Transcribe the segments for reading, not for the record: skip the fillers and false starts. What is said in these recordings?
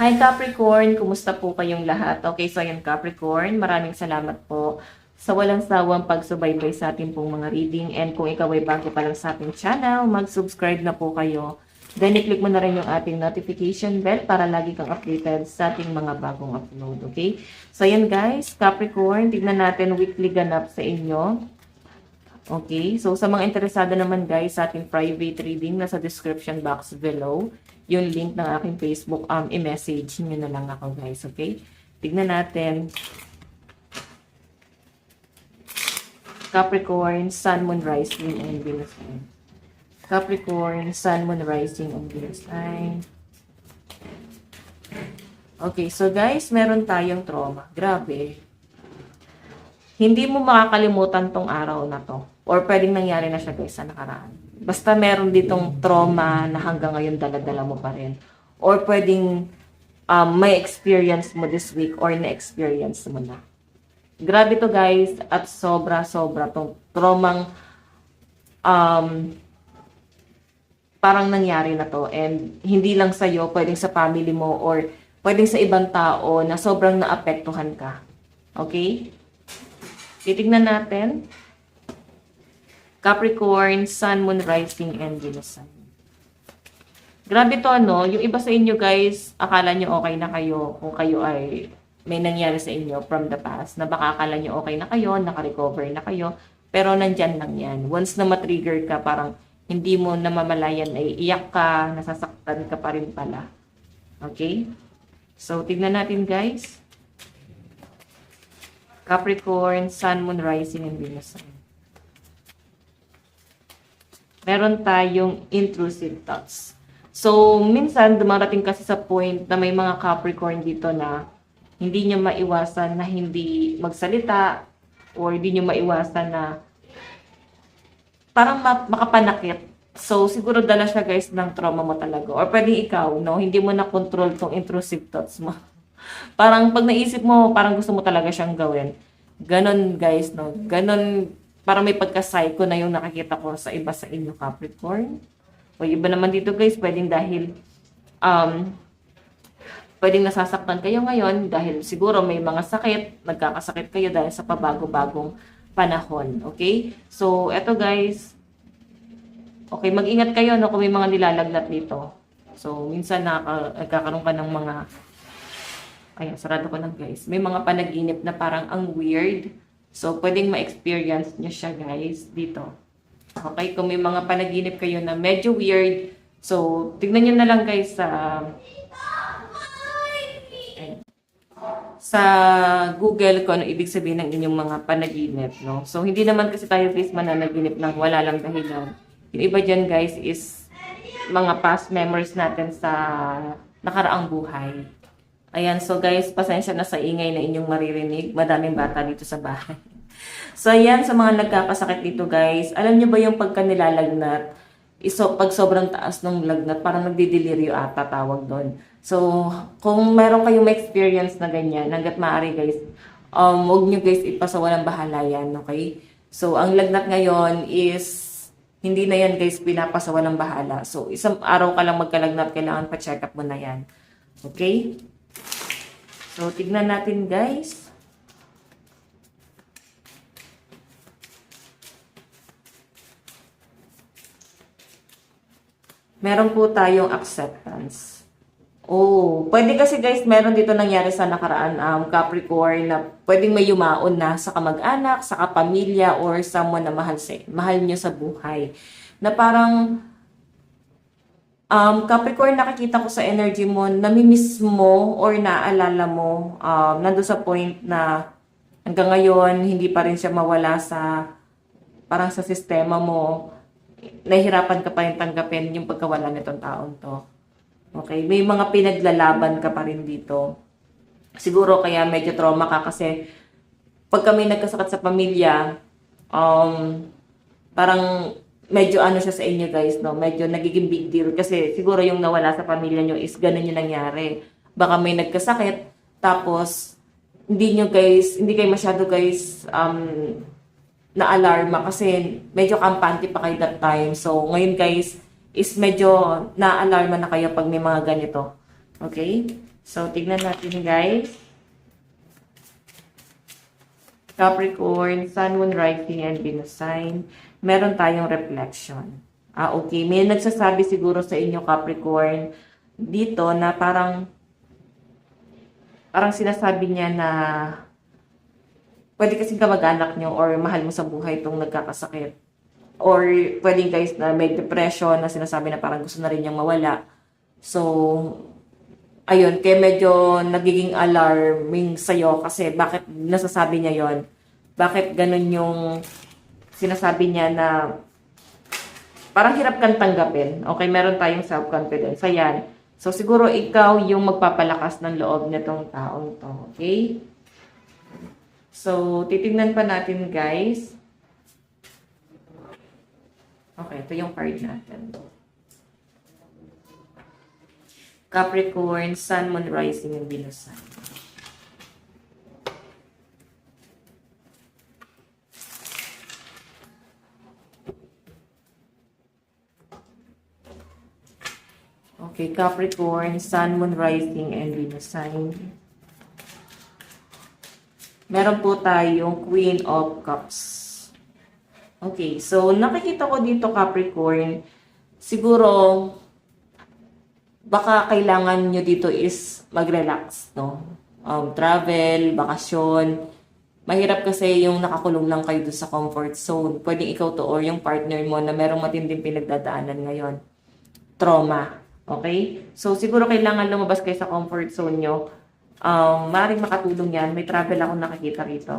Hi Capricorn, kumusta po kayong lahat? Okay, so ayan Capricorn, maraming salamat po sa walang sawang pagsubaybay sa ating pong mga reading. And kung ikaw ay bago pa lang sa ating channel, mag-subscribe na po kayo. Then i-click mo na rin yung ating notification bell para lagi kang updated sa ating mga bagong upload. Okay? So ayan guys, Capricorn, tignan natin weekly ganap sa inyo. Okay, so sa mga interesado naman guys sa ating private reading, nasa description box below, yung link ng aking Facebook, i-message nyo na lang ako guys, okay? Tignan natin. Capricorn, Sun, Moon, Rising, and Venus sign. Capricorn, Sun, Moon, Rising, and Venus sign. Okay, so guys, meron tayong trauma. Grabe. Hindi mo makakalimutan tong araw na to. Or pwedeng nangyari na siya guys sa nakaraan. Basta meron ditong trauma na hanggang ngayon dala-dala mo pa rin. Or pwedeng may experience mo this week or na-experience mo na. Grabe to guys at sobra-sobra tong traumang parang nangyari na to. And hindi lang sa'yo, pwedeng sa family mo or pwedeng sa ibang tao na sobrang naapektuhan ka. Okay? Titignan natin. Capricorn, Sun, Moon, Rising, and Venus sign. Grabe to, no? Yung iba sa inyo, guys, akala nyo okay na kayo kung kayo ay may nangyari sa inyo from the past. Na baka akala nyo okay na kayo, naka-recover na kayo, pero nandyan lang yan. Once na matrigger ka, parang hindi mo namamalayan ay iyak ka, nasasaktan ka pa rin pala. Okay? So, tignan natin, guys. Capricorn, Sun, Moon, Rising, and Venus sign. Meron tayong intrusive thoughts. So, minsan, dumarating kasi sa point na may mga Capricorn dito na hindi nyo maiwasan na hindi magsalita or hindi nyo maiwasan na parang makapanakit. So, siguro dala siya guys ng trauma mo talaga. Or pwedeng ikaw, no? Hindi mo na-control tong intrusive thoughts mo. Parang pag naisip mo, parang gusto mo talaga siyang gawin. Ganon guys, no? Ganon. Parang may pagka-psycho na yung nakikita ko sa iba sa inyo, Capricorn. O iba naman dito guys, pwedeng dahil pwedeng nasasaktan kayo ngayon dahil siguro may mga sakit, nagkakasakit kayo dahil sa pabago-bagong panahon. Okay? So, eto guys. Okay, mag-ingat kayo no, kung may mga nilalagnat dito. So, minsan nagkakaroon ka ng mga ayan, sarado ko lang guys. May mga panaginip na parang ang weird. So, pwedeng ma-experience nyo siya, guys, dito. Okay? Kung may mga panaginip kayo na medyo weird, so, tignan nyo na lang, guys, sa Google kung ano ibig sabihin ng inyong mga panaginip, no? So, hindi naman kasi tayo, guys, mananaginip ng wala lang dahilan. Yung iba dyan, guys, is mga past memories natin sa nakaraang buhay. Ayan, so guys, pasensya na sa ingay na inyong maririnig. Madaming bata dito sa bahay. So ayan, sa mga nagkakasakit dito guys, alam nyo ba yung pagka nilalagnat, pag sobrang taas ng lagnat, parang nagdideliryo ata tawag doon. So, kung meron kayong experience na ganyan, hanggat maaari guys, huwag nyo guys ipasawalang bahala yan, okay? So, ang lagnat ngayon is, hindi na yan guys pinapasawalang bahala. So, isang araw ka lang magkalagnat, kailangan pa-check up mo na yan. Okay? So, tignan natin guys. Meron po tayong acceptance. Oh, pwede kasi guys, meron dito nangyari sa nakaraan Capricorn na pwedeng may yumaon na sa kamag-anak, sa kapamilya, or someone na mahal nyo sa buhay. Na parang Capricorn, nakikita ko sa energy mo, namimiss mo or naaalala mo, nando sa point na hanggang ngayon, hindi pa rin siya mawala sa, parang sa sistema mo, nahihirapan ka pa rin tanggapin yung pagkawala nitong taon to. Okay, may mga pinaglalaban ka pa rin dito. Siguro kaya medyo trauma ka kasi pag kami nagkasakit sa pamilya, parang medyo ano siya sa inyo guys, no? Medyo nagiging big deal kasi siguro yung nawala sa pamilya nyo is ganun yung nangyari. Baka may nagkasakit, tapos hindi kayo masyado guys na-alarma kasi medyo kampante pa kayo that time. So ngayon guys is medyo na-alarma na kayo pag may mga ganito. Okay? So, tignan natin guys. Capricorn, Sun, Moon, Rising, and Venus sign. Meron tayong reflection. Okay. May nagsasabi siguro sa inyo, Capricorn, dito na parang sinasabi niya na pwede kasing kamag-anak nyo or mahal mo sa buhay itong nagkakasakit. Or pwedeng guys na may depression na sinasabi na parang gusto na rin niyang mawala. So, ayun, kaya medyo nagiging alarming sa'yo kasi bakit nasasabi niya yon? Bakit ganun yung sinasabi niya na parang hirap kang tanggapin. Okay, meron tayong self-confidence. Ayan. So, siguro ikaw yung magpapalakas ng loob nitong taong to. Okay? So, titignan pa natin, guys. Okay, ito yung card natin. Capricorn, Sun, Moon, Rising, and Venus sign. Okay, Capricorn, Sun, Moon, Rising, and Venus sign. Meron po tayong Queen of Cups. Okay, so nakikita ko dito Capricorn, siguro baka kailangan nyo dito is mag-relax, no? Travel, bakasyon. Mahirap kasi yung nakakulong lang kayo doon sa comfort zone. Pwedeng ikaw to or yung partner mo na merong matinding pinagdadaanan ngayon. Trauma. Okay? So siguro kailangan lumabas kayo sa comfort zone nyo. Maaaring makatulong yan. May travel ako nakikita rito.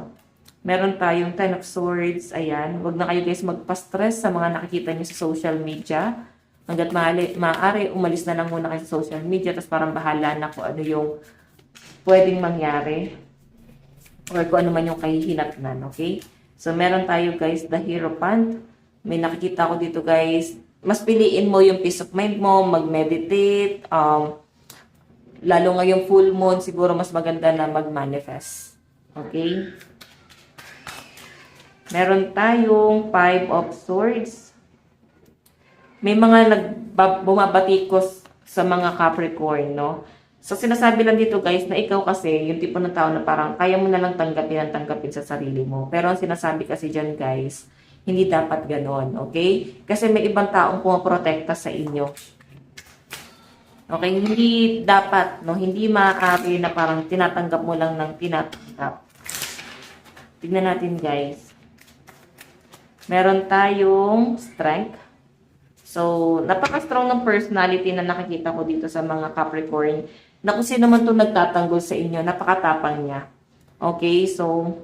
Meron tayong Ten of Swords. Ayan. Huwag na kayo guys magpa-stress sa mga nakikita nyo sa social media. Hanggat maaari, umalis na lang muna kayo sa social media tapos parang bahala na kung ano yung pwedeng mangyari or kung ano man yung kahihinatnan. Okay? So, meron tayo guys, the Hierophant. May nakikita ko dito guys. Mas piliin mo yung peace of mind mo, mag-meditate, lalo ngayong full moon, siguro mas maganda na mag-manifest. Okay? Meron tayong Five of Swords. May mga bumabatikos sa mga Capricorn, no? So, sinasabi lang dito guys na ikaw kasi, yung tipo ng tao na parang kaya mo na lang tanggapin sa sarili mo. Pero ang sinasabi kasi dyan guys, hindi dapat ganon, okay? Kasi may ibang taong pumaprotekta sa inyo. Okay, hindi dapat, no? Hindi maaari na parang tinatanggap mo lang ng tinatanggap. Tignan natin, guys. Meron tayong strength. So, napaka-strong ng personality na nakikita ko dito sa mga Capricorn. Na kung sino man itong nagtatanggol sa inyo, napakatapang niya. Okay, so,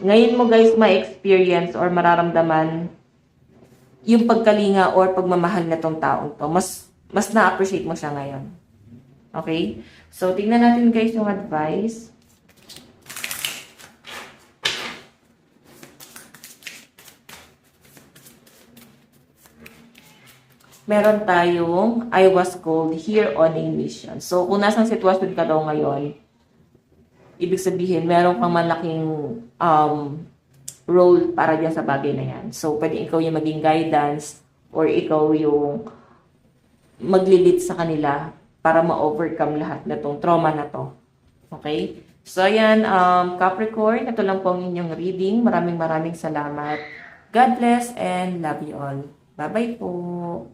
ngayon mo guys ma-experience or mararamdaman yung pagkalinga or pagmamahal na tong taong to. Mas na-appreciate mo siya ngayon. Okay? So, tingnan natin guys yung advice. Meron tayong I was called here on a mission. So, kung nasang sitwasyon ka daw ngayon, ibig sabihin, meron kang malaking role para dyan sa bagay na yan. So, pwede ikaw yung maging guidance or ikaw yung maglilid sa kanila para ma-overcome lahat na tong trauma na to. Okay? So, ayan, Capricorn, ito lang po ang inyong reading. Maraming salamat. God bless and love you all. Bye-bye po.